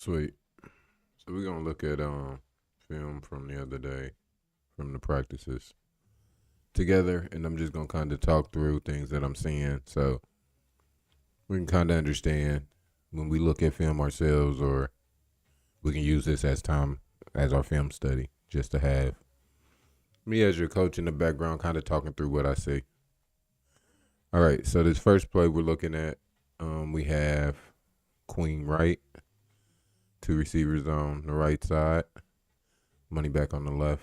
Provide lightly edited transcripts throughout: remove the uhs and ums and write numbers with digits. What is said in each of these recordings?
Sweet. So we're gonna look at film from the other day from the practices together, and I'm just gonna kind of talk through things that I'm seeing, so we can kind of understand when we look at film ourselves, or we can use this as time as our film study, just to have me as your coach in the background, kind of talking through what I see. All right, so this first play we're looking at, we have queen right, two receivers on the right side, money back on the left.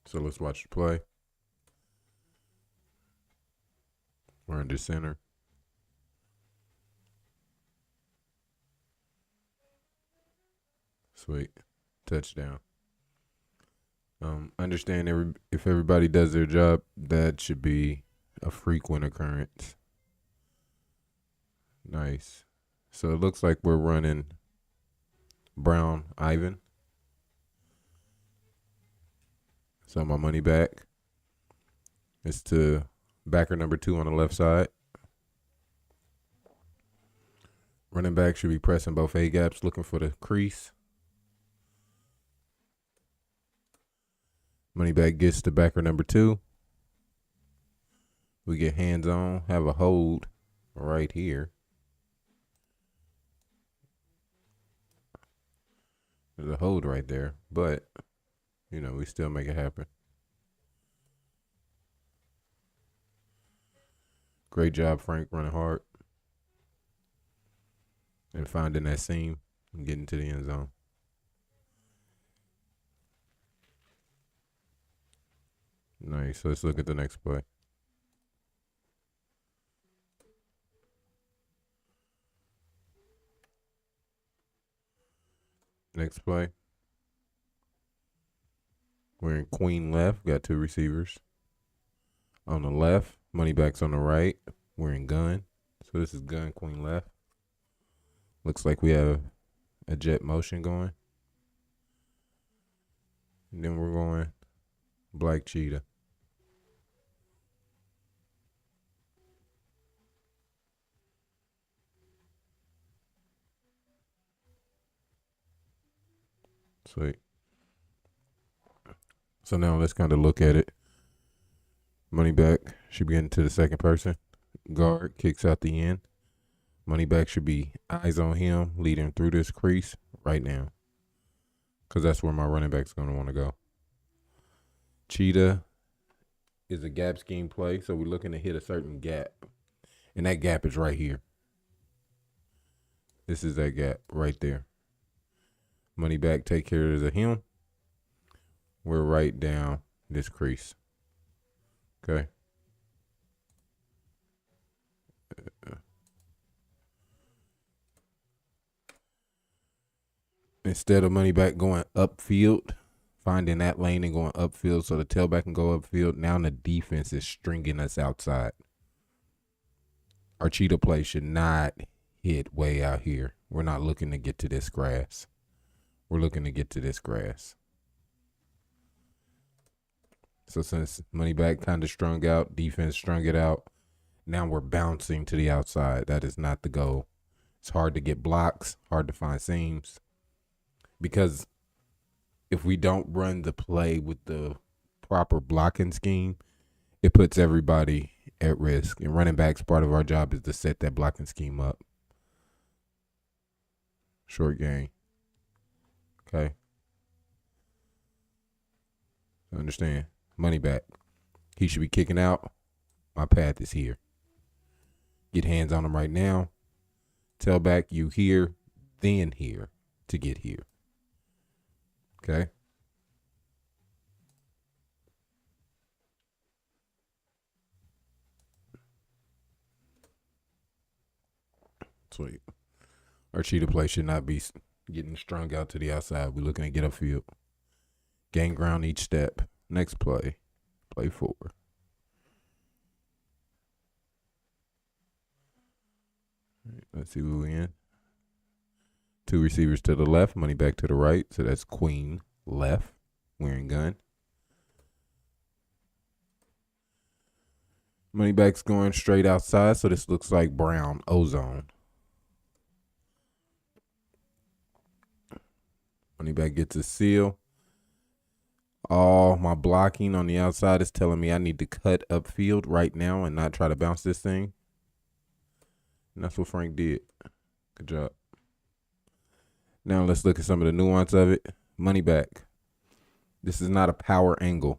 So let's watch the play. We're under center. Sweet. Touchdown. Understand if everybody does their job, that should be a frequent occurrence. Nice. So it looks like we're running Brown Ivan. So my money back is to backer number 2 on the left side. Running back should be pressing both A gaps, looking for the crease. Money back gets to backer number 2. We get hands on, have a hold right here. There's a hold right there, but, we still make it happen. Great job, Frank, running hard and finding that seam and getting to the end zone. Nice. Let's look at the next play. Next play. We're in queen left. Got 2 receivers. On the left, money back's on the right. We're in gun. So this is gun, queen left. Looks like we have a jet motion going. And then we're going black cheetah. Sweet. So now let's kind of look at it. Money back should be getting to the second person. Guard kicks out the end. Money back should be eyes on him, leading through this crease right now, because that's where my running back's going to want to go. Cheetah is a gap scheme play, so we're looking to hit a certain gap, and that gap is right here. This is that gap right there. Money back take care of him. We're right down this crease. Okay. Instead of money back going upfield, finding that lane and going upfield so the tailback can go upfield, now the defense is stringing us outside. Our cheetah play should not hit way out here. We're not looking to get to this grass. We're looking to get to this grass. So since money back kind of strung out, defense strung it out, now we're bouncing to the outside. That is not the goal. It's hard to get blocks, hard to find seams. Because if we don't run the play with the proper blocking scheme, it puts everybody at risk. And running back's part of our job is to set that blocking scheme up. Short game. Okay. Understand. Money back. He should be kicking out. My path is here. Get hands on him right now. Tailback, you here, then here to get here. Okay. Sweet. Our cheetah play should not be getting strung out to the outside. We're looking to get upfield. Gain ground each step. Next play. Play 4. Right, let's see who we in. 2 receivers to the left, money back to the right. So that's queen left. Wearing gun. Money back's going straight outside, so this looks like brown ozone. Money back gets a seal. All my blocking on the outside is telling me I need to cut upfield right now and not try to bounce this thing. And that's what Frank did. Good job. Now let's look at some of the nuance of it. Money back. This is not a power angle.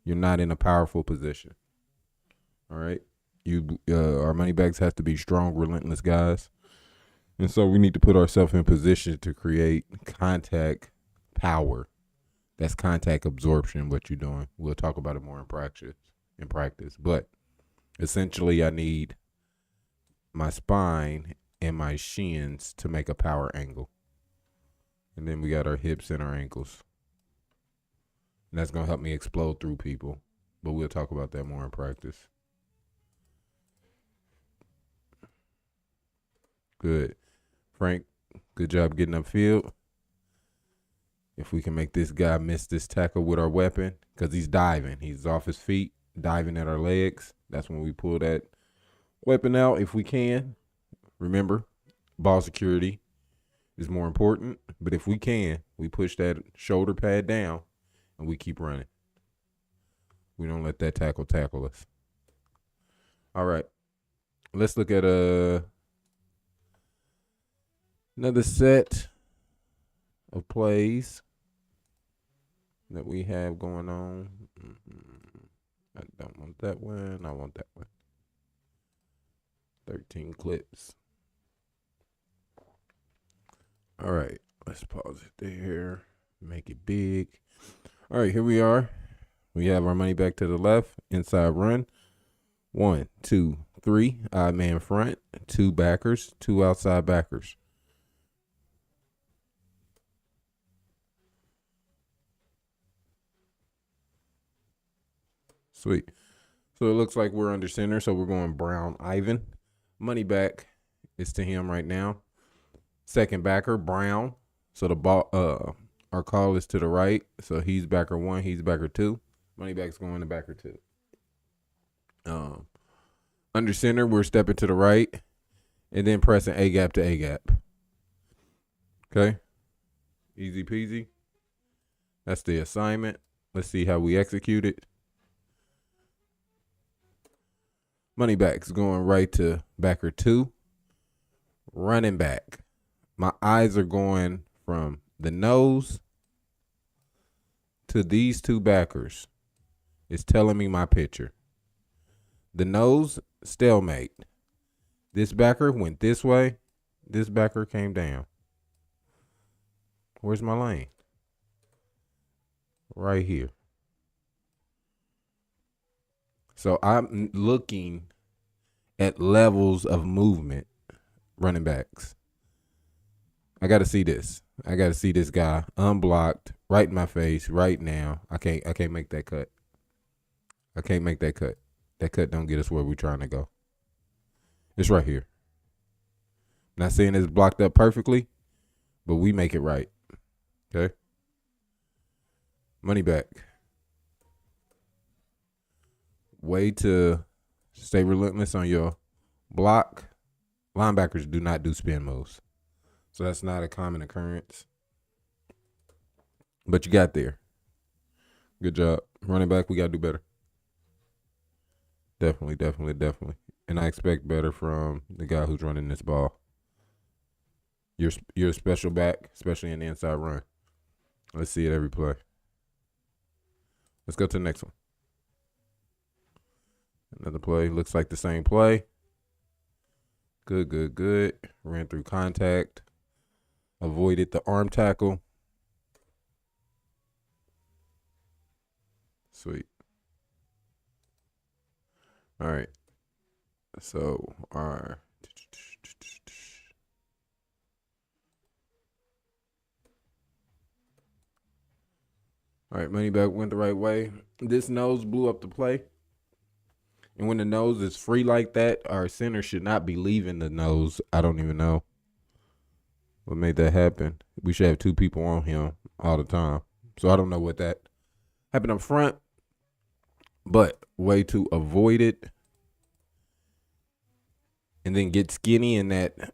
You're not in a powerful position. All right. Our money backs have to be strong, relentless guys. And so we need to put ourselves in position to create contact power. That's contact absorption, what you're doing. We'll talk about it more in practice. But essentially I need my spine and my shins to make a power angle. And then we got our hips and our ankles. And that's going to help me explode through people. But we'll talk about that more in practice. Good. Frank, good job getting upfield. If we can make this guy miss this tackle with our weapon, because he's diving. He's off his feet, diving at our legs. That's when we pull that weapon out if we can. Remember, ball security is more important. But if we can, we push that shoulder pad down and we keep running. We don't let that tackle us. All right. Let's look at another set of plays that we have going on. I don't want that one. I want that one. 13 clips. All right. Let's pause it there. Make it big. All right. Here we are. We have our money back to the left. Inside run. 1, 2, 3. Odd man front. 2 backers. 2 outside backers. Sweet. So it looks like we're under center, so we're going Brown Ivan. Money back is to him right now. Second backer, Brown. So the ball our call is to the right. So he's backer 1, he's backer 2. Money back's going to backer 2. Under center, we're stepping to the right and then pressing A gap to A gap. Okay? Easy peasy. That's the assignment. Let's see how we execute it. Money back's going right to backer 2. Running back. My eyes are going from the nose to these 2 backers. It's telling me my picture. The nose, stalemate. This backer went this way. This backer came down. Where's my lane? Right here. So I'm looking at levels of movement, running backs. I got to see this. I got to see this guy unblocked right in my face right now. I can't make that cut. I can't make that cut. That cut don't get us where we're trying to go. It's right here. Not saying it's blocked up perfectly, but we make it right. Okay? Money back. Way to stay relentless on your block. Linebackers do not do spin moves. So that's not a common occurrence. But you got there. Good job. Running back, we got to do better. Definitely. And I expect better from the guy who's running this ball. You're a special back, especially in the inside run. Let's see it every play. Let's go to the next one. Another play. Looks like the same play. Good. Ran through contact. Avoided the arm tackle. Sweet. All right. So all right, money back went the right way. This nose blew up the play. And when the nose is free like that, our center should not be leaving the nose. I don't even know what made that happen. We should have 2 people on him all the time. So I don't know what that happened up front. But way to avoid it and then get skinny in that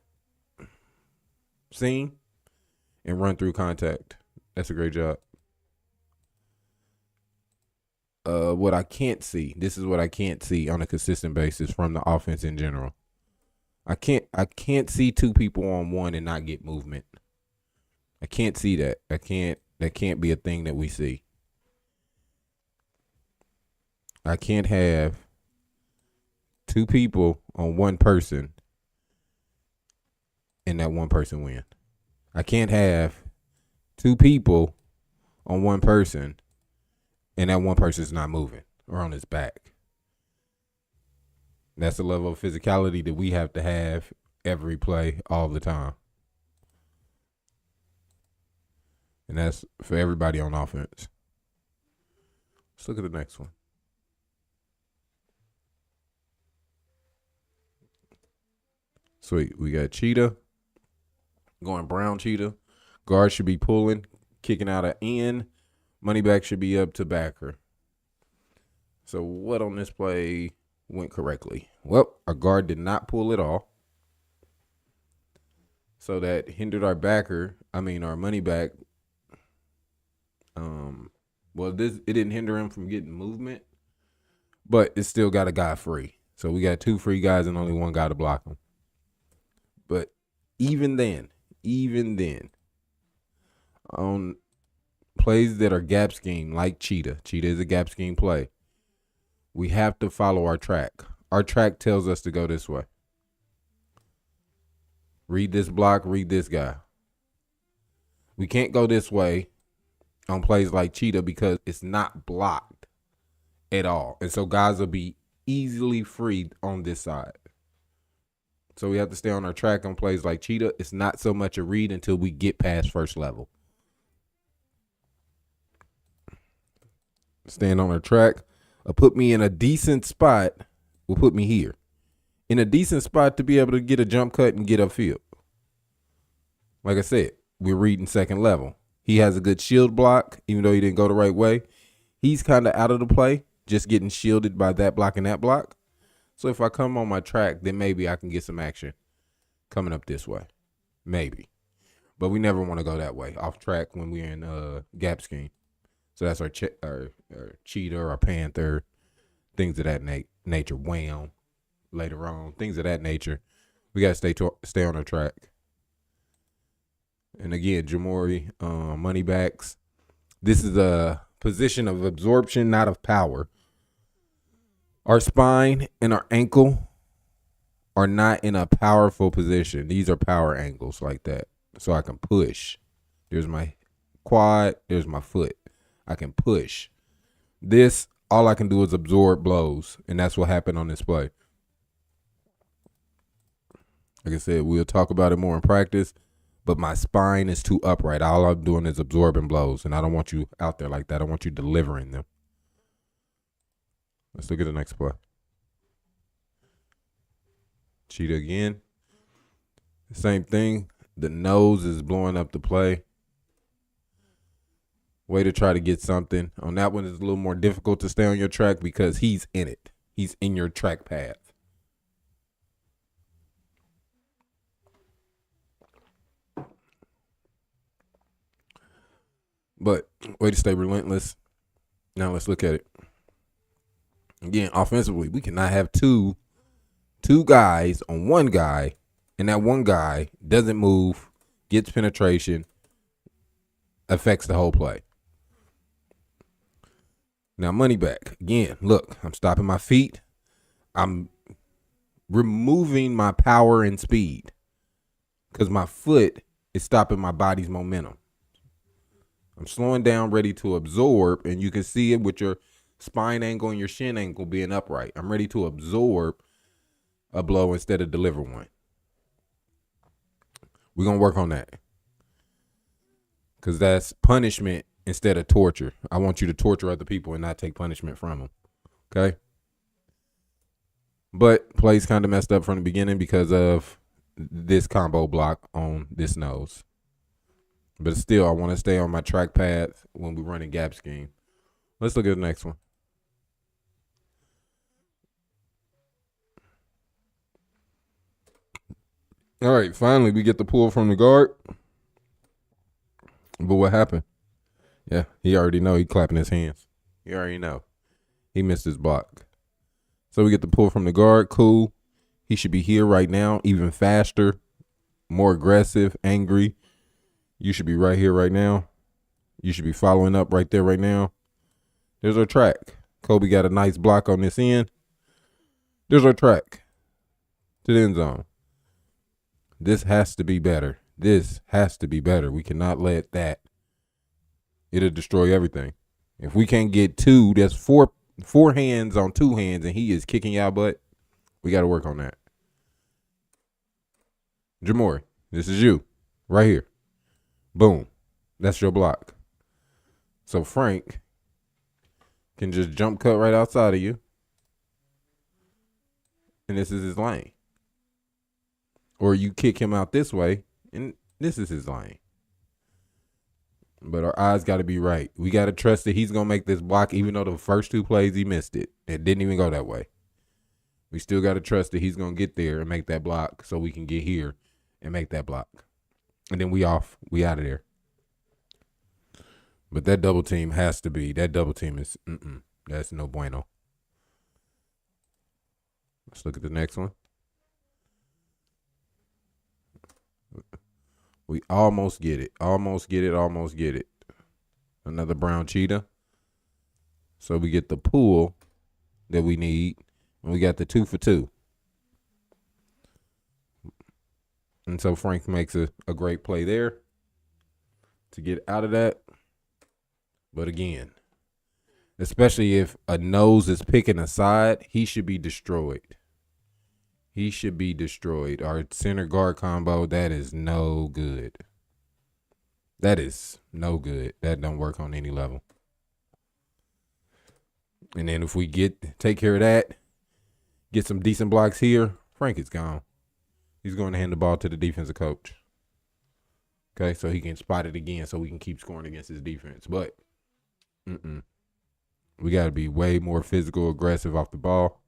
seam and run through contact. That's a great job. What I can't see. This is what I can't see on a consistent basis from the offense in general. I can't see two people on one and not get movement. I can't see that. That can't be a thing that we see. I can't have two people on one person and that one person win. I can't have two people on one person and that one person's not moving or on his back. That's the level of physicality that we have to have every play all the time. And that's for everybody on offense. Let's look at the next one. Sweet. We got Cheetah going brown Cheetah. Guard should be pulling, kicking out an in. Money back should be up to backer. So what on this play went correctly? Well, our guard did not pull at all. So that hindered our our money back. It didn't hinder him from getting movement, but it still got a guy free. So we got two free guys and only one guy to block him. But even then, on plays that are gap scheme like Cheetah is a gap scheme play, we have to follow our track. Our track tells us to go this way. Read this block, read this guy. We can't go this way on plays like Cheetah because it's not blocked at all. And so guys will be easily freed on this side. So we have to stay on our track on plays like Cheetah. It's not so much a read until we get past first level. Staying on our track. Put me in a decent spot will put me here. In a decent spot to be able to get a jump cut and get upfield. Like I said, we're reading second level. He has a good shield block, even though he didn't go the right way. He's kind of out of the play, just getting shielded by that block and that block. So if I come on my track, then maybe I can get some action coming up this way. Maybe. But we never want to go that way, off track when we're in gap scheme. So that's our cheetah, our panther, things of that nature. Wham, later on, things of that nature. We got to stay on our track. And again, Jamori, money backs. This is a position of absorption, not of power. Our spine and our ankle are not in a powerful position. These are power angles like that. So I can push. There's my quad. There's my foot. I can push. This, all I can do is absorb blows. And that's what happened on this play. Like I said, we'll talk about it more in practice. But my spine is too upright. All I'm doing is absorbing blows. And I don't want you out there like that. I want you delivering them. Let's look at the next play. Cheetah again. Same thing. The nose is blowing up the play. Way to try to get something. On that one, it's a little more difficult to stay on your track because he's in it. He's in your track path. But way to stay relentless. Now let's look at it. Again, offensively, we cannot have two guys on one guy, and that one guy doesn't move, gets penetration, affects the whole play. Now, money back. Again, look, I'm stopping my feet. I'm removing my power and speed because my foot is stopping my body's momentum. I'm slowing down, ready to absorb, and you can see it with your spine angle and your shin angle being upright. I'm ready to absorb a blow instead of deliver one. We're going to work on that because that's punishment instead of torture. I want you to torture other people and not take punishment from them, okay? But plays kind of messed up from the beginning because of this combo block on this nose. But still, I want to stay on my track path when we're running gap scheme. Let's look at the next one. All right, finally, we get the pull from the guard. But what happened? Yeah, he already know. He clapping his hands. He already know. He missed his block. So we get the pull from the guard. Cool. He should be here right now, even faster, more aggressive, angry. You should be right here right now. You should be following up right there right now. There's our track. Kobe got a nice block on this end. There's our track to the end zone. This has to be better. This has to be better. We cannot let that. It'll destroy everything. If we can't get two, that's four hands on two hands, and he is kicking our butt. We got to work on that. Jamori, this is you right here. Boom. That's your block. So Frank can just jump cut right outside of you. And this is his lane. Or you kick him out this way, and this is his lane. But our eyes got to be right. We got to trust that he's going to make this block, even though the first two plays he missed it. It didn't even go that way. We still got to trust that he's going to get there and make that block so we can get here and make that block. And then we off. We out of there. But that double team has to be. That double team is, that's no bueno. Let's look at the next one. We almost get it. Almost get it. Almost get it. Another brown cheetah. So we get the pull that we need. And we got the 2 for 2. And so Frank makes a great play there to get out of that. But again, especially if a nose is picking a side, he should be destroyed. He should be destroyed. Our center guard combo, that is no good. That is no good. That don't work on any level. And then if we take care of that, get some decent blocks here, Frank is gone. He's going to hand the ball to the defensive coach. Okay, so he can spot it again so we can keep scoring against his defense. But we got to be way more physical, aggressive off the ball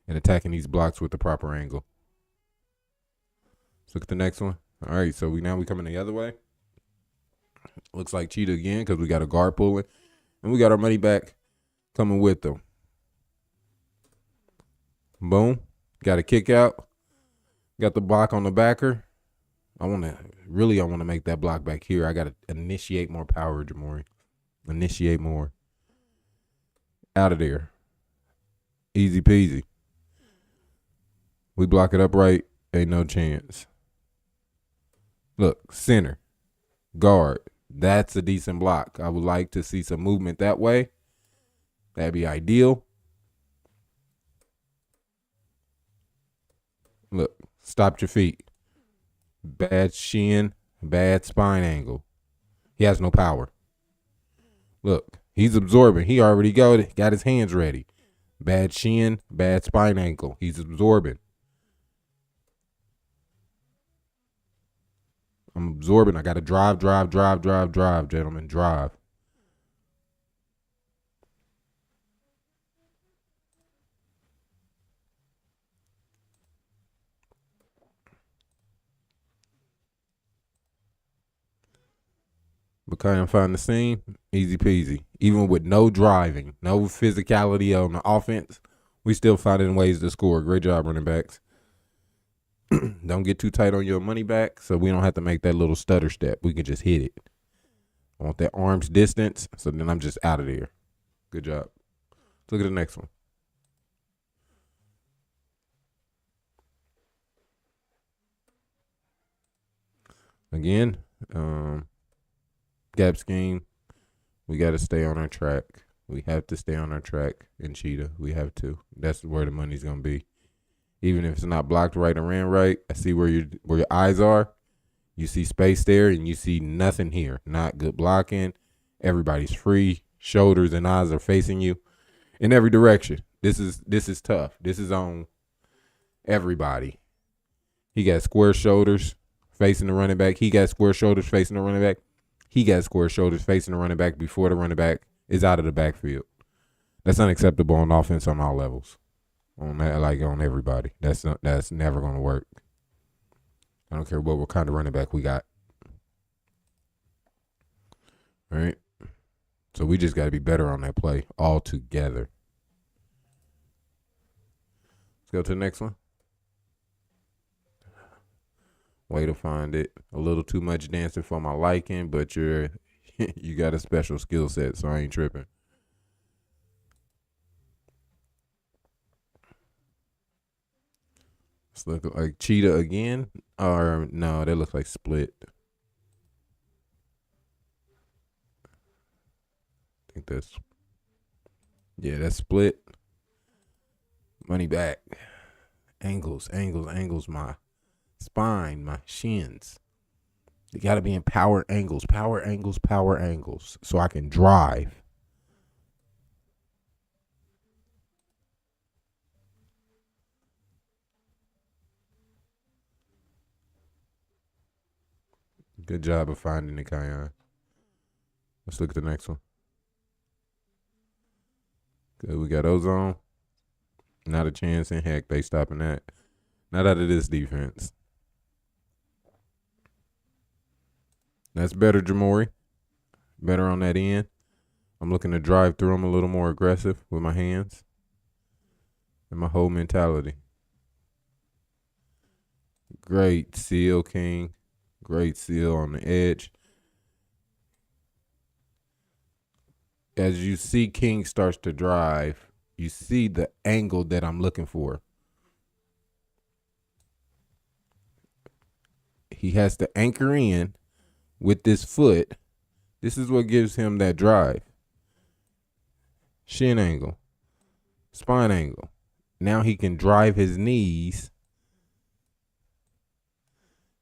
and attacking these blocks with the proper angle. Let's look at the next one. All right, so we coming the other way. Looks like cheetah again because we got a guard pulling. And we got our money back coming with them. Boom. Got a kick out. Got the block on the backer. I want to make that block back here. I got to initiate more power, Jamori. Initiate more. Out of there. Easy peasy. We block it up right. Ain't no chance. Look, center. Guard. That's a decent block. I would like to see some movement that way. That'd be ideal. Look, stopped your feet. Bad shin, bad spine angle. He has no power. Look, he's absorbing. He already got his hands ready. Bad shin, bad spine angle. He's absorbing. I'm absorbing. I got to drive, gentlemen. Drive. Okay, I'm finding the scene. Easy peasy. Even with no driving, no physicality on the offense, we still finding ways to score. Great job, running backs. Don't get too tight on your money back so we don't have to make that little stutter step. We can just hit it. I want that arm's distance, so then I'm just out of there. Good job. Let's look at the next one. Again, gap scheme. We got to stay on our track. We have to stay on our track in cheetah. We have to. That's where the money's going to be. Even if it's not blocked right or ran right, I see where your eyes are. You see space there, and you see nothing here. Not good blocking. Everybody's free. Shoulders and eyes are facing you in every direction. This is tough. This is on everybody. He got square shoulders facing the running back. He got square shoulders facing the running back. He got square shoulders facing the running back before the running back is out of the backfield. That's unacceptable on offense on all levels. On everybody. That's never going to work. I don't care what kind of running back we got. All right. So we just got to be better on that play all together. Let's go to the next one. Way to find it. A little too much dancing for my liking, but you got a special skill set, so I ain't tripping. This look like cheetah again, or no? That looks like split. I think that's that's split. Money back. Angles. My spine, my shins. They got to be in power angles, so I can drive. Good job of finding it, Kion. Let's look at the next one. Good, we got Ozone. Not a chance in heck they stopping that. Not out of this defense. That's better, Jamori. Better on that end. I'm looking to drive through them a little more aggressive with my hands and my whole mentality. Great seal, King. Great seal on the edge. As you see King starts to drive, you see the angle that I'm looking for. He has to anchor in with this foot. This is what gives him that drive. Shin angle, spine angle. Now he can drive his knees.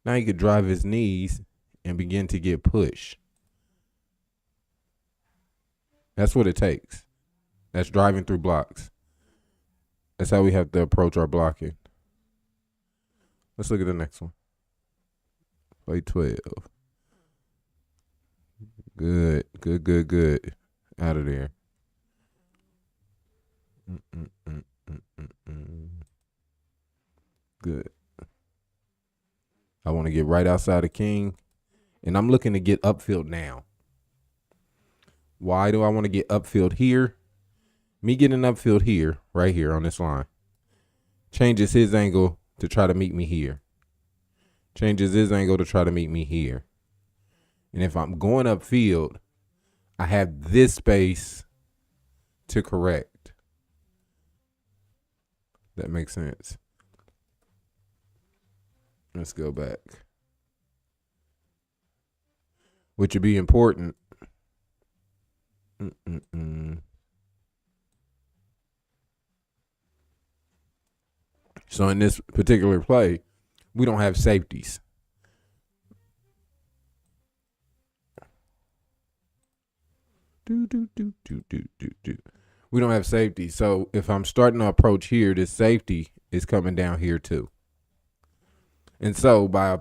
Now he can drive his knees and begin to get push. That's what it takes. That's driving through blocks. That's how we have to approach our blocking. Let's look at the next one. Play 12. Good. Out of there. Good. I want to get right outside of King, and I'm looking to get upfield now. Why do I want to get upfield here? Me getting upfield here, right here on this line, changes his angle to try to meet me here. Changes his angle to try to meet me here. And if I'm going upfield, I have this space to correct. That makes sense. Let's go back. Which would be important. So in this particular play, we don't have safeties. We don't have safety. So if I'm starting to approach here, this safety is coming down here too. And so by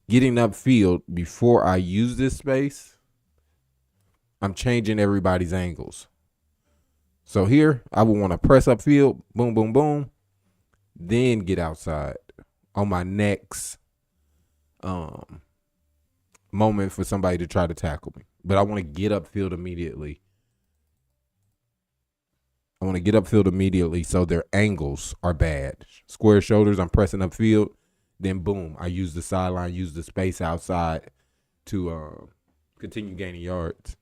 getting upfield before I use this space, I'm changing everybody's angles. So here, I would want to press upfield, boom, boom, boom, then get outside on my next moment for somebody to try to tackle me. But I want to get upfield immediately. So their angles are bad. Square shoulders, I'm pressing upfield. Then boom, I use the sideline, use the space outside to continue gaining yards.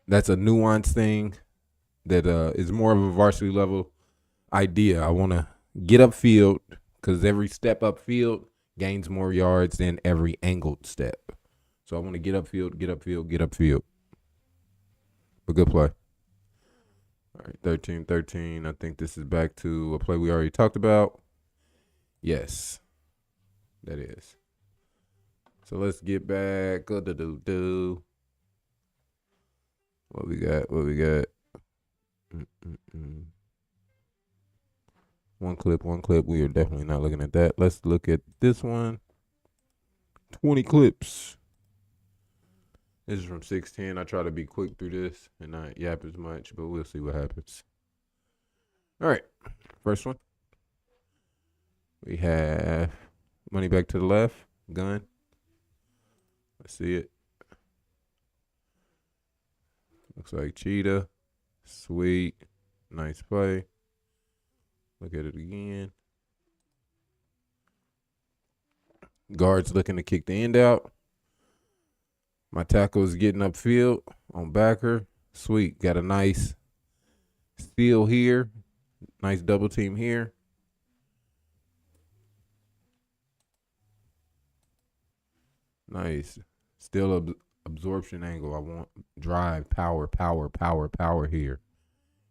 That's a nuanced thing that is more of a varsity level idea. I want to get upfield because every step upfield gains more yards than every angled step. So I want to get upfield. But good play. All right, 13-13. I think this is back to a play we already talked about. Yes, that is. So let's get back. What we got? One clip. We are definitely not looking at that. Let's look at this one. 20 clips. This is from 610. I try to be quick through this and not yap as much, but we'll see what happens. All right, first one. We have money back to the left, gun. Let's see it. Looks like cheetah. Sweet. Nice play. Look at it again. Guard's looking to kick the end out. My tackle is getting upfield on backer. Sweet. Got a nice steal here. Nice double team here. Nice. Still absorption angle. I want drive, power here.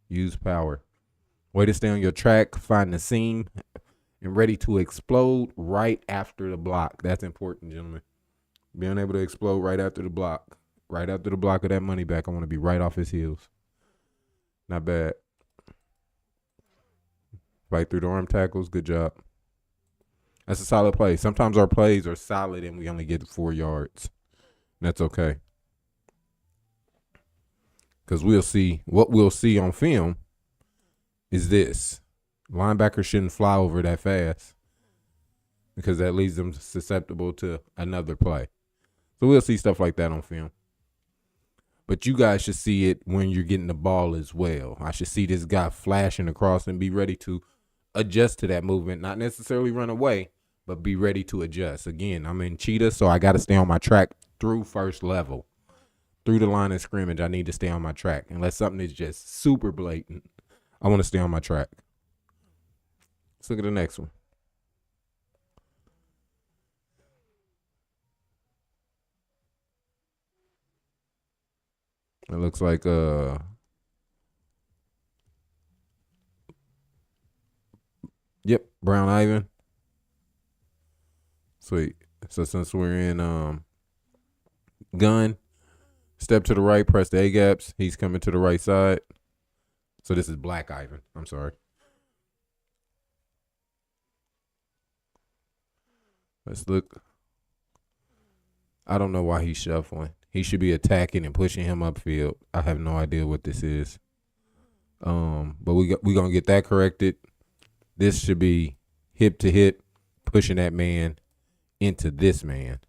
Use power. Way to stay on your track. Find the seam and ready to explode right after the block. That's important, gentlemen. Being able to explode right after the block. Right after the block of that money back. I want to be right off his heels. Not bad. Fight through the arm tackles. Good job. That's a solid play. Sometimes our plays are solid and we only get 4 yards. That's okay. Because what we'll see on film is this. Linebackers shouldn't fly over that fast because that leaves them susceptible to another play. So we'll see stuff like that on film. But you guys should see it when you're getting the ball as well. I should see this guy flashing across and be ready to adjust to that movement. Not necessarily run away, but be ready to adjust. Again, I'm in cheetah, so I got to stay on my track through first level. Through the line of scrimmage, I need to stay on my track. Unless something is just super blatant, I want to stay on my track. Let's look at the next one. It looks like yep, Brown Ivan. Sweet. So since we're in gun, step to the right, press the A gaps. He's coming to the right side. So this is Black Ivan. I'm sorry. Let's look. I don't know why he's shuffling. He should be attacking and pushing him upfield. I have no idea what this is. But we gonna get that corrected. This should be hip to hip, pushing that man into this man.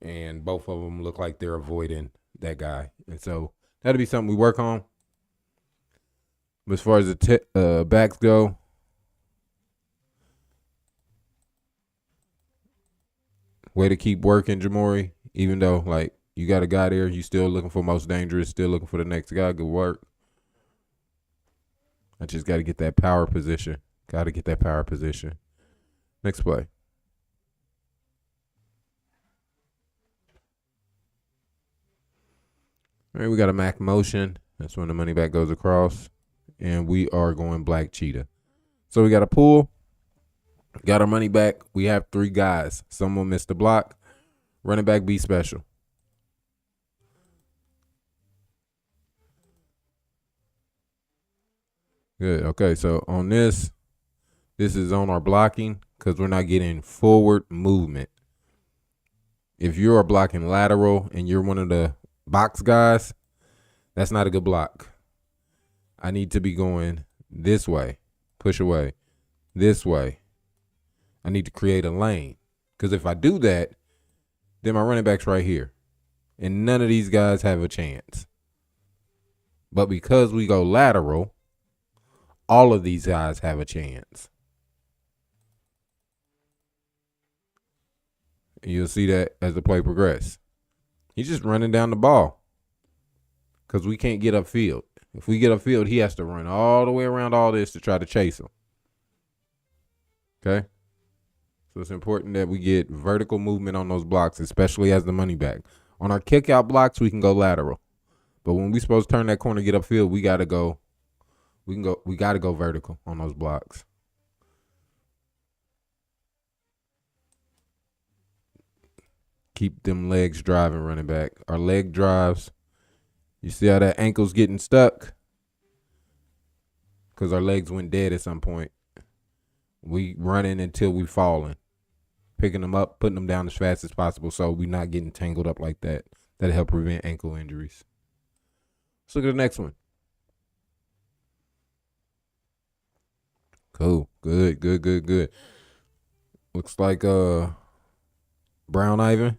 And both of them look like they're avoiding that guy. And so that'll be something we work on. But as far as the backs go, way to keep working, Jamori. Even though, like, you got a guy there, you still looking for most dangerous, still looking for the next guy. Good work. I just got to get that power position. Got to get that power position. Next play. All right, we got a Mac motion. That's when the money back goes across. And we are going black cheetah. So we got a pull. Got our money back. We have 3 guys. Someone missed the block. Running back be special. Good. Okay, so on this is on our blocking because we're not getting forward movement. If you are blocking lateral and you're one of the box guys, that's not a good block. I need to be going this way, push away, this way. I need to create a lane because if I do that, then my running back's right here. And none of these guys have a chance. But because we go lateral, all of these guys have a chance. And you'll see that as the play progresses. He's just running down the ball because we can't get upfield. If we get upfield, he has to run all the way around all this to try to chase him. Okay? So it's important that we get vertical movement on those blocks, especially as the money back. On our kick out blocks, we can go lateral. But when we supposed to turn that corner, get upfield, we gotta go vertical on those blocks. Keep them legs driving, running back. Our leg drives. You see how that ankle's getting stuck? Because our legs went dead at some point. We running until we falling. Picking them up, putting them down as fast as possible so we're not getting tangled up like that. That'll help prevent ankle injuries. Let's look at the next one. Cool. Good. Looks like Brown Ivan.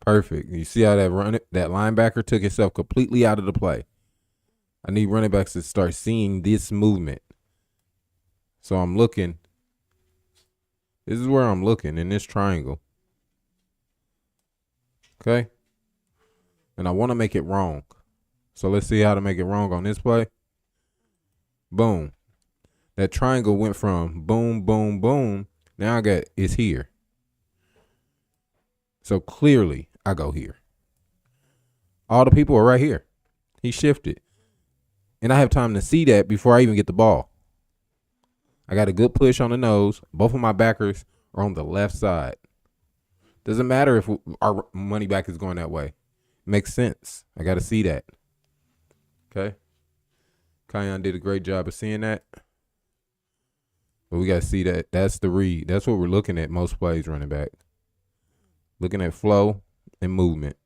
Perfect. You see how that linebacker took himself completely out of the play. I need running backs to start seeing this movement. So I'm looking. This is where I'm looking in this triangle. Okay? And I want to make it wrong. So let's see how to make it wrong on this play. Boom. That triangle went from boom, boom, boom. Now I got it's here. So clearly I go here. All the people are right here. He shifted. And I have time to see that before I even get the ball. I got a good push on the nose. Both of my backers are on the left side. Doesn't matter if our money back is going that way. Makes sense. I got to see that. Okay. Kion did a great job of seeing that. But we got to see that. That's the read. That's what we're looking at most plays running back. Looking at flow and movement.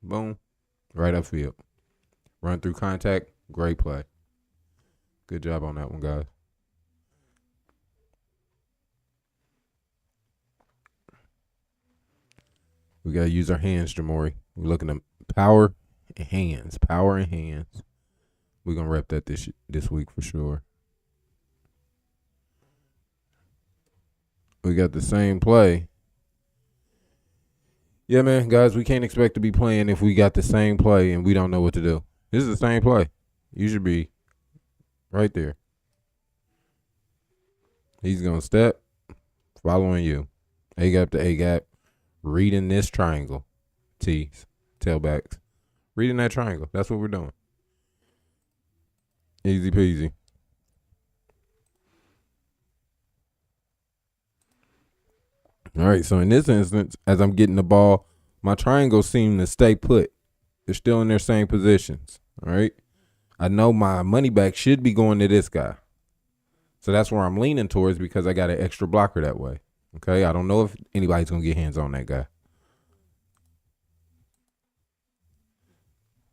Boom. Right upfield. Run through contact. Great play. Good job on that one, guys. We got to use our hands, Jamori. We're looking at power and hands. Power and hands. We're going to rep that this week for sure. We got the same play. Yeah, man, guys, we can't expect to be playing if we got the same play and we don't know what to do. This is the same play. You should be right there. He's going to step, following you. A gap to A gap. Reading this triangle. T's, tailbacks. Reading that triangle. That's what we're doing. Easy peasy. All right, so in this instance, as I'm getting the ball, my triangles seem to stay put. They're still in their same positions. All right. I know my money back should be going to this guy. So that's where I'm leaning towards because I got an extra blocker that way. Okay, I don't know if anybody's going to get hands on that guy.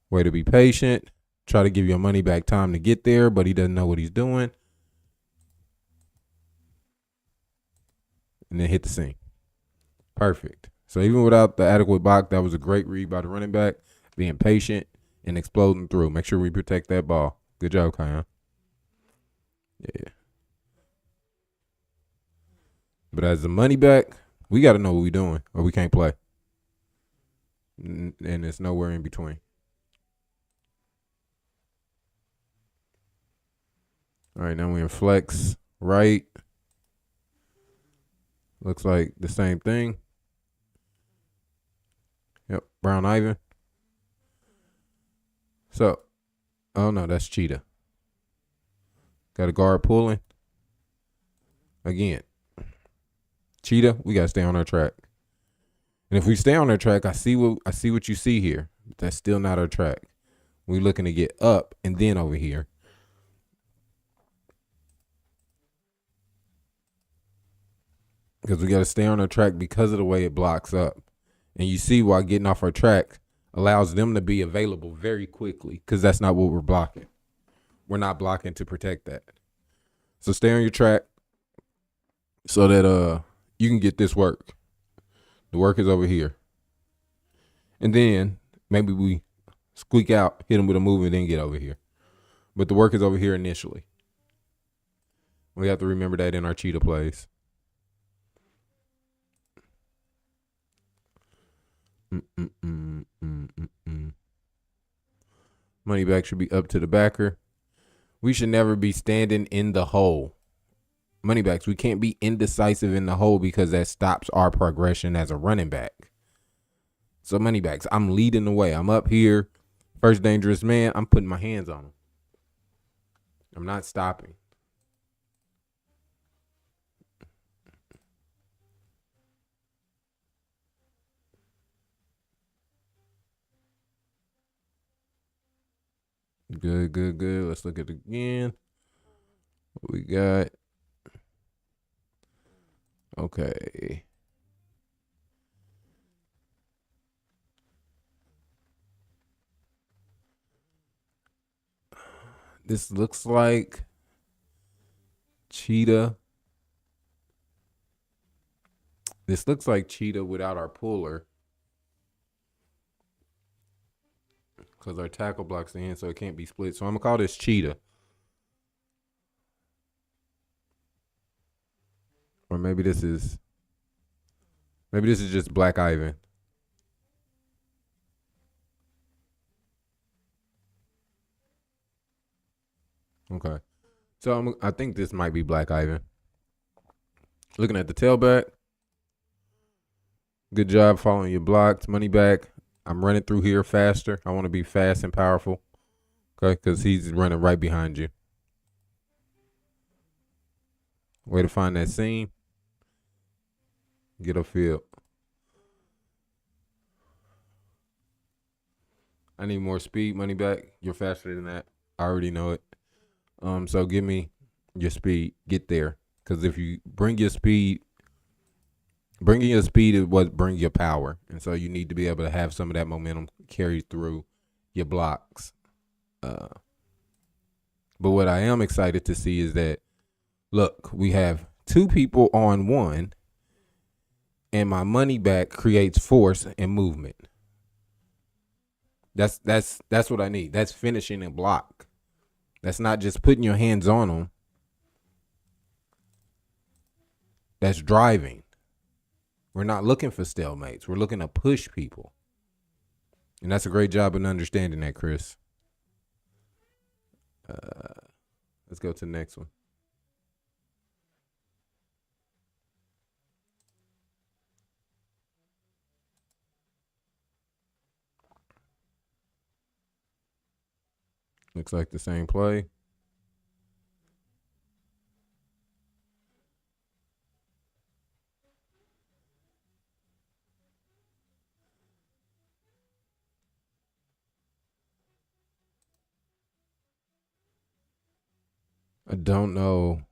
Way to be patient. Try to give your money back time to get there, but he doesn't know what he's doing. And then hit the seam. Perfect. So even without the adequate block, that was a great read by the running back. Being patient and exploding through. Make sure we protect that ball. Good job, Kion. Yeah. But as the money back, we got to know what we're doing or we can't play. And it's nowhere in between. All right, now we're in flex right. Looks like the same thing. Yep, Brown Ivan. So, oh no, that's Cheetah. Got a guard pulling. Again, Cheetah, we gotta stay on our track. And if we stay on our track, I see what you see here. But that's still not our track. We're looking to get up and then over here. Because we got to stay on our track because of the way it blocks up. And you see why getting off our track allows them to be available very quickly because that's not what we're blocking. We're not blocking to protect that. So stay on your track so that you can get this work. The work is over here. And then maybe we squeak out, hit them with a move, and then get over here. But the work is over here initially. We have to remember that in our cheetah plays. Money back should be up to the backer. We should never be standing in the hole. Money backs, we can't be indecisive in the hole because that stops our progression as a running back. So money backs, I'm leading the way. I'm up here. First dangerous man, I'm putting my hands on him. I'm not stopping. Good, good, good. Let's look at it again. What we got? Okay. This looks like cheetah. This looks like cheetah without our puller. Because our tackle blocks the hand, so it can't be split. So I'm going to call this cheetah. Or maybe this is just Black Ivan. Okay. So I think this might be Black Ivan. Looking at the tailback. Good job following your blocks. Money back. I'm running through here faster. I want to be fast and powerful. Okay, because he's running right behind you. Way to find that seam. Get upfield. I need more speed. Money back. You're faster than that. I already know it. So give me your speed. Get there. Because if you bring your speed, bringing your speed is what brings your power. And so you need to be able to have some of that momentum carried through your blocks. But what I am excited to see is that, look, we have two people on one, and my money back creates force and movement. That's what I need. That's finishing a block. That's not just putting your hands on them. That's driving. We're not looking for stalemates. We're looking to push people. And that's a great job in understanding that, Chris. Let's go to the next one. Looks like the same play. I don't know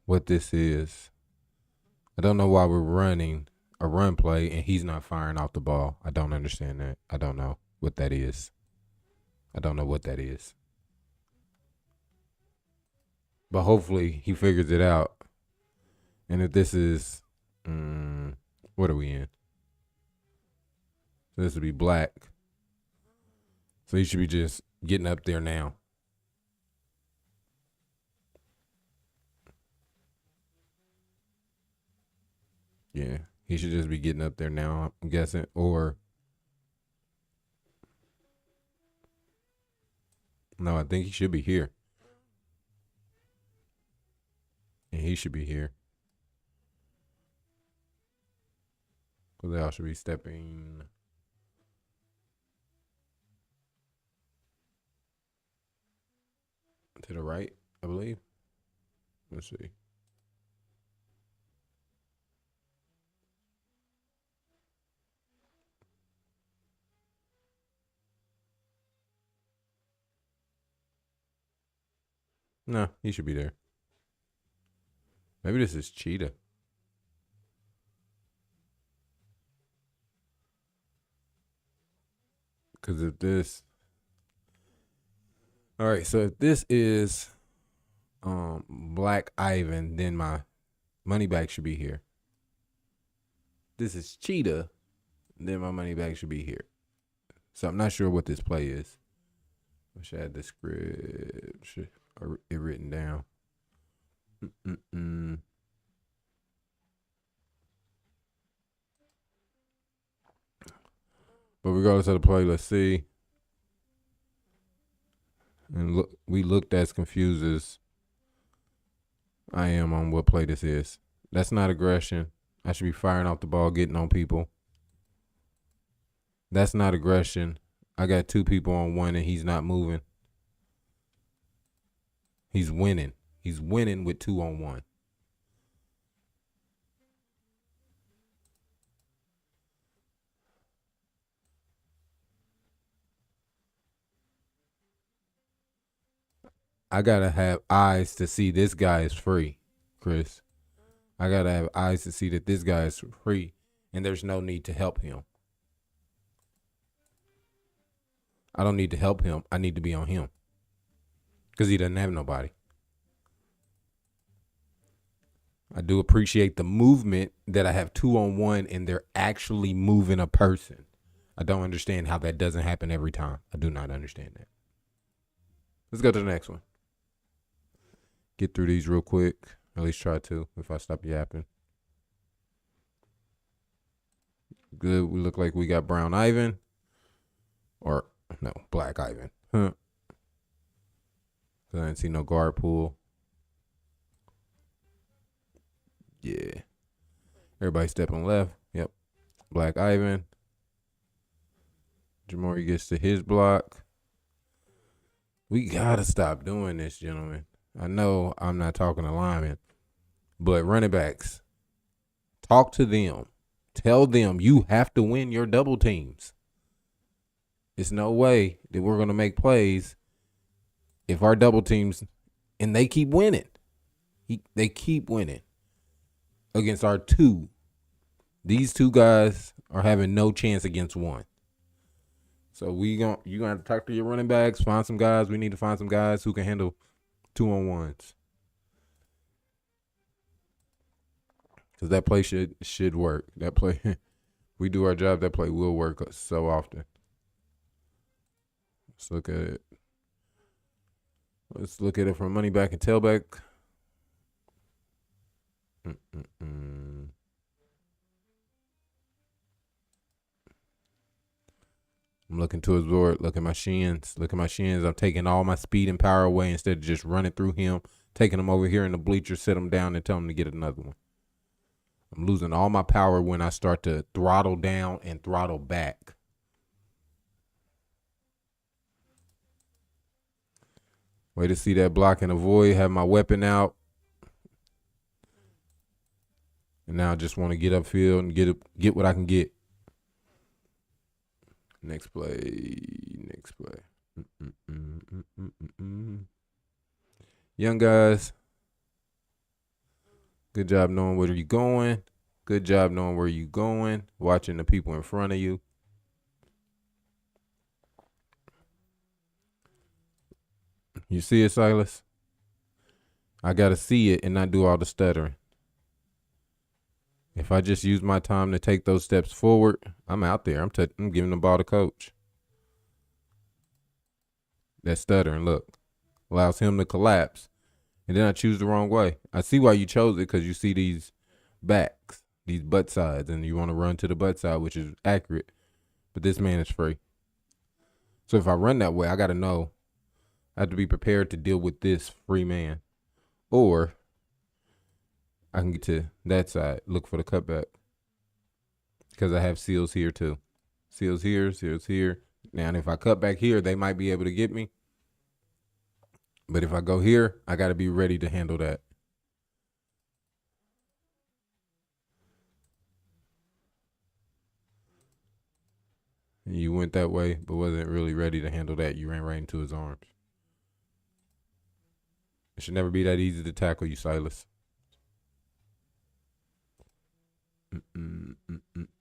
what this is. I don't know why we're running a run play and he's not firing off the ball. I don't understand that. I don't know what that is. I don't know what that is. But hopefully he figures it out. And if this is, what are we in? So this would be black. So he should be just getting up there now. Yeah, he should just be getting up there now, I'm guessing. Or, no, I think he should be here. And he should be here. Because they all should be stepping to the right, I believe. Let's see. No, he should be there. Maybe this is cheetah. Because if this, all right, so if this is Black Ivan, then my money back should be here. This is cheetah, then my money back should be here. So I'm not sure what this play is. Wish I had the script it written down. But regardless of the play, let's see. And look, we looked as confused as I am on what play this is. That's not aggression. I should be firing off the ball, getting on people. That's not aggression. I got two people on one and he's not moving. He's winning. He's winning with 2 on 1. I gotta have eyes to see this guy is free, Chris. I gotta have eyes to see that this guy is free and there's no need to help him. I don't need to help him. I need to be on him. because he doesn't have nobody. I do appreciate the movement that I have 2-on-1 and they're actually moving a person. I don't understand how that doesn't happen every time. I do not understand that. Let's go to the next one. Get through these real quick. At least try to if I stop yapping. Good. We look like we got Brown Ivan. Or, no, Black Ivan. Huh. I didn't see no guard pool. Yeah. Everybody stepping left. Yep. Black Ivan. Jamori gets to his block. We got to stop doing this, gentlemen. I know I'm not talking alignment, but running backs, talk to them. Tell them you have to win your double teams. There's no way that we're going to make plays if our double teams, and they keep winning. They keep winning against our two. These two guys are having no chance against one. So you're going to have to talk to your running backs, find some guys. We need to find some guys who can handle 2-on-1s. Because that play should work. That play, we do our job, that play will work so often. Let's look at it. Let's look at it from money back and tailback. I'm looking to his board. Look at my shins. I'm taking all my speed and power away instead of just running through him, taking him over here in the bleachers, sit him down, and tell him to get another one. I'm losing all my power when I start to throttle down and throttle back. Way to see that block and avoid, have my weapon out. And now I just want to get upfield and get what I can get. Next play. Young guys, good job knowing where you're going. Good job knowing where you're going. Watching the people in front of you. You see it, Silas? I got to see it and not do all the stuttering. If I just use my time to take those steps forward, I'm out there. I'm giving the ball to coach. That stuttering, look, allows him to collapse. And then I choose the wrong way. I see why you chose it, because you see these backs, these butt sides, and you want to run to the butt side, which is accurate. But this man is free. So if I run that way, I got to know. I have to be prepared to deal with this free man. Or I can get to that side, look for the cutback. Because I have seals here too. Seals here. Now, if I cut back here, they might be able to get me. But if I go here, I got to be ready to handle that. You went that way, but wasn't really ready to handle that. You ran right into his arms. It should never be that easy to tackle you, Silas.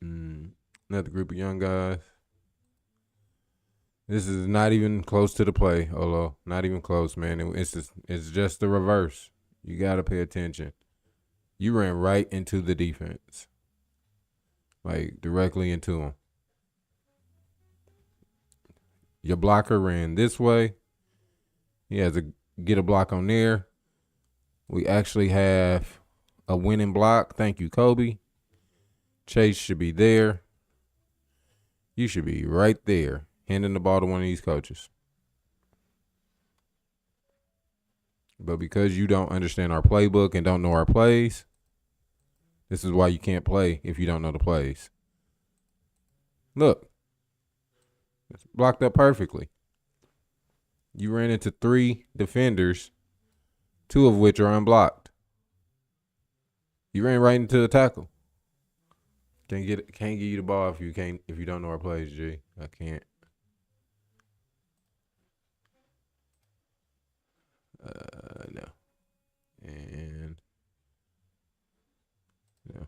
Another group of young guys. This is not even close to the play, Olo. Not even close, man. It's just the reverse. You got to pay attention. You ran right into the defense. Like, directly into him. Your blocker ran this way. He has to get a block on there. We actually have a winning block. Thank you, Kobe. Chase should be there. You should be right there, handing the ball to one of these coaches. But because you don't understand our playbook and don't know our plays, this is why you can't play if you don't know the plays. Look. It's blocked up perfectly. You ran into 3 defenders, 2 of which are unblocked. You ran right into the tackle. Can't give you the ball if you don't know our plays, G. I can't. No. And no.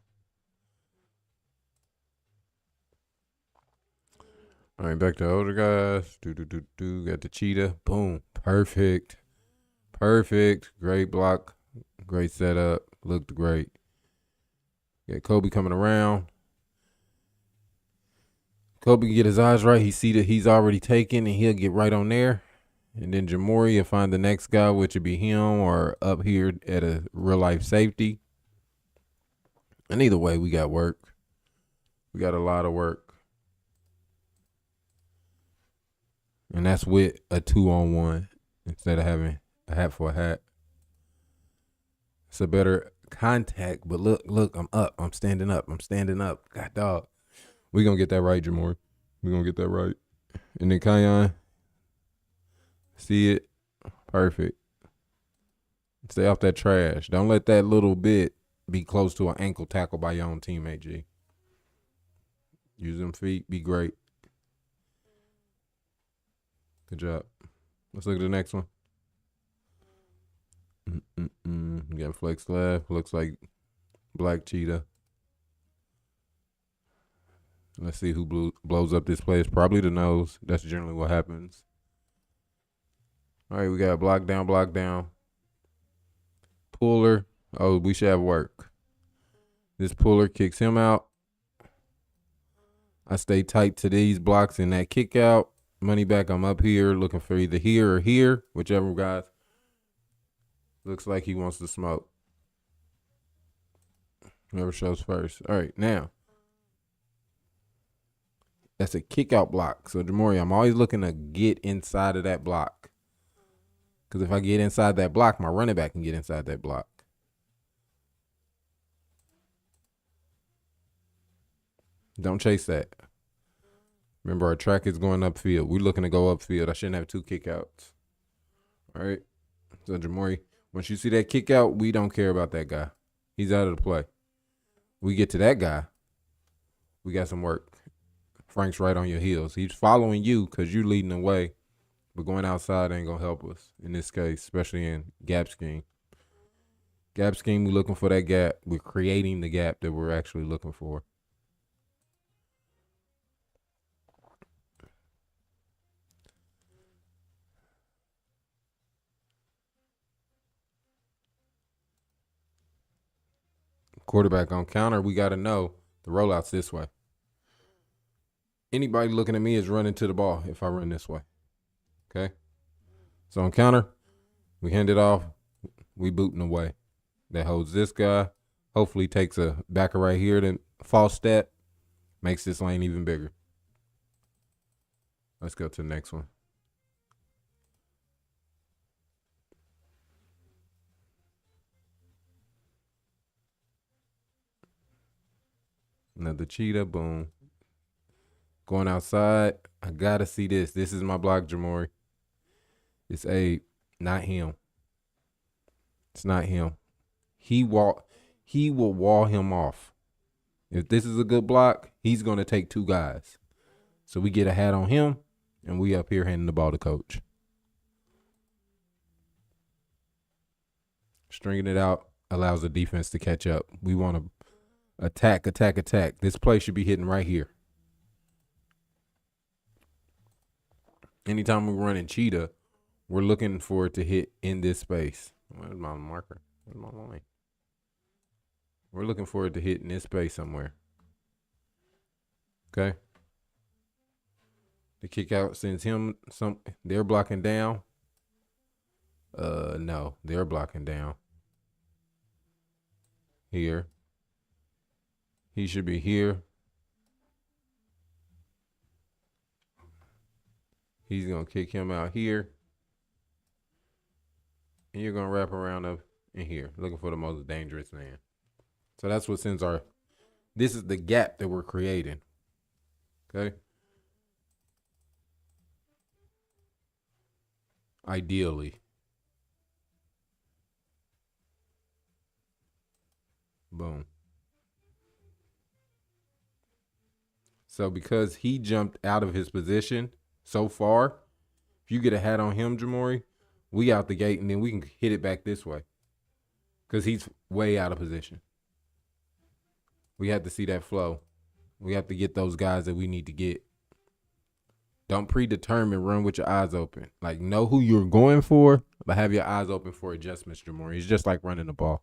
All right, back to older guys. Got the cheetah. Boom. Perfect. Perfect. Great block. Great setup. Looked great. Got Kobe coming around. Kobe can get his eyes right. He see that he's already taken, and he'll get right on there. And then Jamori will find the next guy, which would be him or up here at a real life safety. And either way, we got work. We got a lot of work. And that's with a 2-on-1 instead of having a hat for a hat. It's a better contact, but look, I'm up. I'm standing up. God dog. We're going to get that right, Jamori. We're going to get that right. And then Kion, see it? Perfect. Stay off that trash. Don't let that little bit be close to an ankle tackle by your own teammate, G. Use them feet. Be great. Good job. Let's look at the next one. We got flex left. Looks like black cheetah. Let's see who blows up this play. It's probably the nose. That's generally what happens. All right, we got block down. Puller. Oh, we should have work. This puller kicks him out. I stay tight to these blocks in that kick out. Money back, I'm up here looking for either here or here, whichever guys. Looks like he wants to smoke. Whoever shows first. All right, now. That's a kick out block. So, Jamori, I'm always looking to get inside of that block. Because if I get inside that block, my running back can get inside that block. Don't chase that. Remember, our track is going upfield. We're looking to go upfield. I shouldn't have 2 kickouts. All right. So, Jamori, once you see that kick out, we don't care about that guy. He's out of the play. We get to that guy, we got some work. Frank's right on your heels. He's following you because you're leading the way. But going outside ain't going to help us in this case, especially in gap scheme. Gap scheme, we're looking for that gap. We're creating the gap that we're actually looking for. Quarterback on counter, we got to know the rollout's this way. Anybody looking at me is running to the ball if I run this way. Okay? So on counter, we hand it off. We booting away. That holds this guy. Hopefully takes a backer right here, then false step. Makes this lane even bigger. Let's go to the next one. Another cheetah, boom. Going outside, I gotta see this. This is my block, Jamori. It's Abe, not him. It's not him. He will wall him off. If this is a good block, he's gonna take 2 guys. So we get a hat on him, and we up here handing the ball to coach. Stringing it out allows the defense to catch up. We want to attack. This play should be hitting right here. Anytime we're running cheetah, we're looking for it to hit in this space. Where's my marker? Where's my line? We're looking for it to hit in this space somewhere. Okay. The kick out sends him some. They're blocking down. No, they're blocking down. Here. He should be here. He's going to kick him out here. And you're going to wrap around up in here, looking for the most dangerous man. So that's what sends our, this is the gap that we're creating. Okay. Ideally. Boom. So because he jumped out of his position so far, if you get a hat on him, Jamori, we out the gate and then we can hit it back this way. Because he's way out of position. We have to see that flow. We have to get those guys that we need to get. Don't predetermine, run with your eyes open. Like, know who you're going for, but have your eyes open for adjustments, Jamori. It's just like running the ball.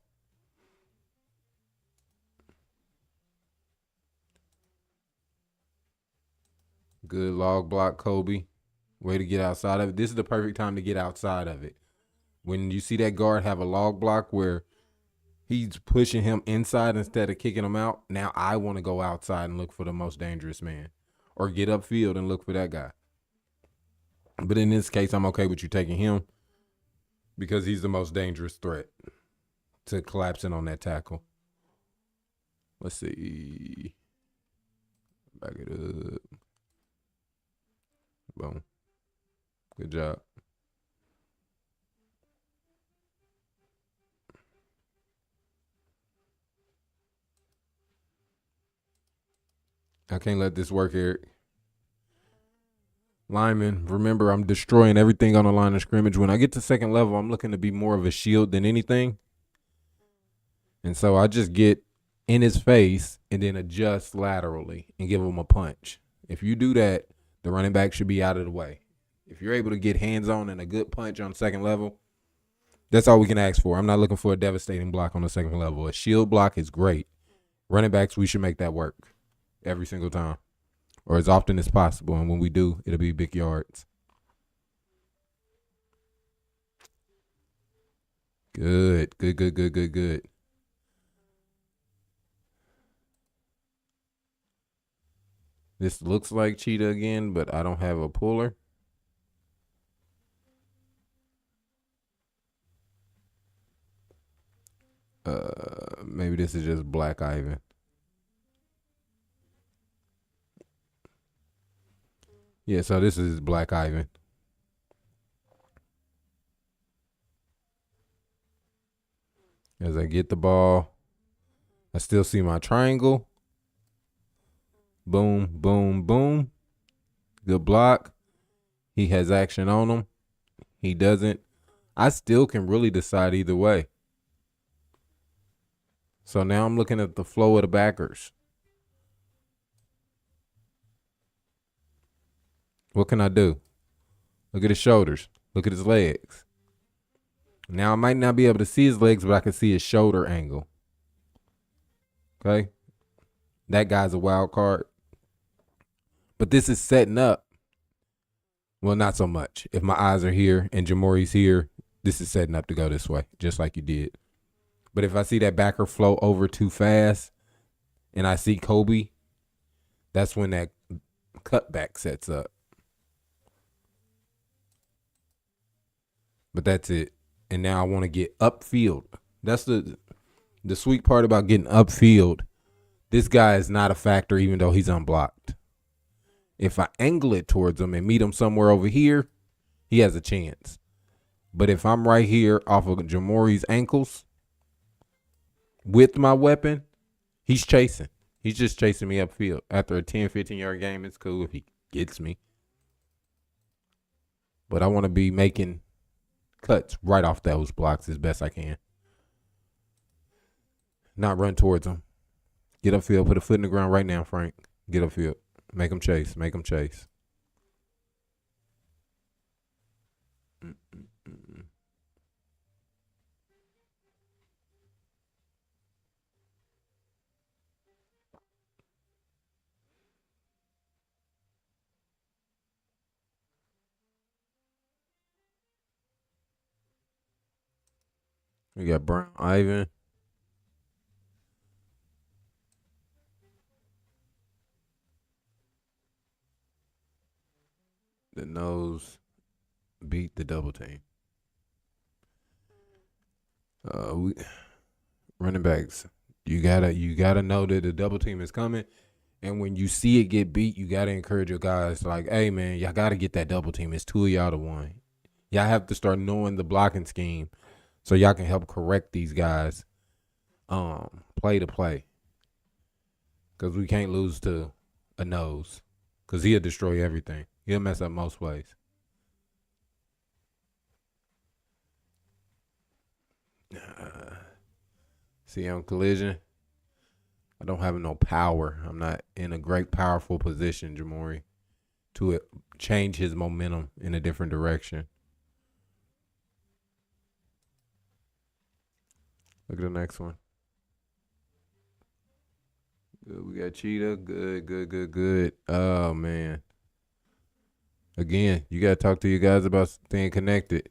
Good log block, Kobe. Way to get outside of it. This is the perfect time to get outside of it. When you see that guard have a log block where he's pushing him inside instead of kicking him out, now I want to go outside and look for the most dangerous man. Or get upfield and look for that guy. But in this case, I'm okay with you taking him because he's the most dangerous threat to collapsing on that tackle. Let's see. Back it up. Boom. Good job. I can't let this work, Eric. Lineman, remember, I'm destroying everything on the line of scrimmage. When I get to second level, I'm looking to be more of a shield than anything. And so I just get in his face and then adjust laterally and give him a punch. If you do that, the running back should be out of the way. If you're able to get hands-on and a good punch on second level, that's all we can ask for. I'm not looking for a devastating block on the second level. A shield block is great. Running backs, we should make that work every single time, or as often as possible. And when we do, it'll be big yards. Good. This looks like cheetah again, but I don't have a puller. Maybe this is just Black Ivan. Yeah, so this is Black Ivan. As I get the ball, I still see my triangle. Boom, boom, boom. Good block. He has action on him. He doesn't. I still can really decide either way. So now I'm looking at the flow of the backers. What can I do? Look at his shoulders. Look at his legs. Now I might not be able to see his legs, but I can see his shoulder angle. Okay? That guy's a wild card. But this is setting up. Well, not so much. If my eyes are here and Jamori's here, this is setting up to go this way, just like you did. But if I see that backer flow over too fast and I see Kobe, that's when that cutback sets up. But that's it. And now I want to get upfield. That's the sweet part about getting upfield. This guy is not a factor even though he's unblocked. If I angle it towards him and meet him somewhere over here, he has a chance. But if I'm right here off of Jamori's ankles with my weapon, he's chasing. He's just chasing me upfield. After a 10, 15-yard game, it's cool if he gets me. But I want to be making cuts right off those blocks as best I can. Not run towards him. Get upfield. Put a foot in the ground right now, Frank. Get upfield. Make him chase. Make him chase. We got Brown Ivan. The nose beat the double team. Running backs, you gotta know that the double team is coming, and when you see it get beat, you gotta encourage your guys like, hey man, y'all gotta get that double team. It's 2 of y'all to 1. Y'all have to start knowing the blocking scheme so y'all can help correct these guys play to play. Because we can't lose to a nose. Because he'll destroy everything. He'll mess up most plays. See on collision, I don't have no power. I'm not in a great powerful position, Jamori. to change his momentum in a different direction. Look at the next one. Good. We got Cheetah. Good. Oh man. Again, you gotta talk to you guys about staying connected.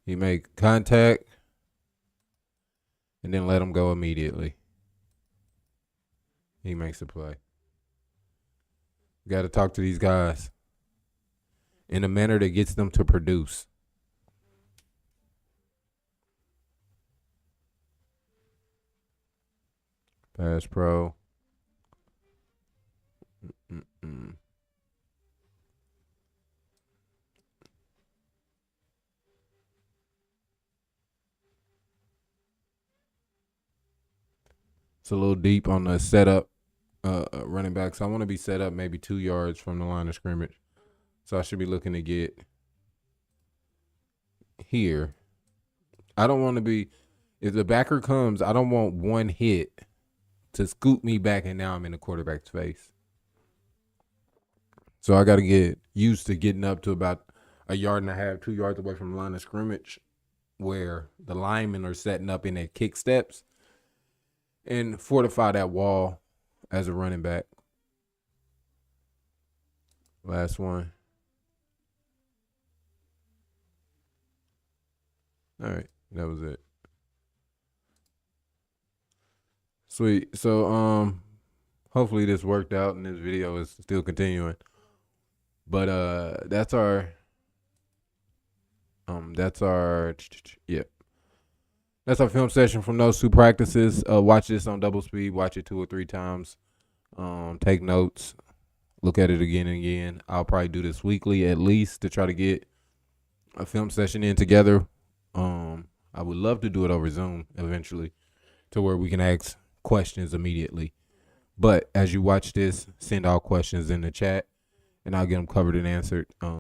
He make contact and then let him go immediately. He makes a play. You gotta talk to these guys in a manner that gets them to produce. Pass pro. Mm-mm. It's a little deep on the setup running back. So I want to be set up maybe 2 yards from the line of scrimmage. So I should be looking to get here. I don't want to be, if the backer comes, I don't want one hit to scoop me back and now I'm in the quarterback's face. So I got to get used to getting up to about 1.5 yards, 2 yards away from the line of scrimmage where the linemen are setting up in their kick steps and fortify that wall as a running back. Last one. All right, that was it. Sweet. So hopefully this worked out and this video is still continuing. But that's our film session from those 2 practices. Watch this on double speed, watch it 2 or 3 times. Take notes, look at it again and again. I'll probably do this weekly at least to try to get a film session in together. I would love to do it over Zoom eventually to where we can ask questions immediately. But as you watch this, send all questions in the chat and I'll get them covered and answered.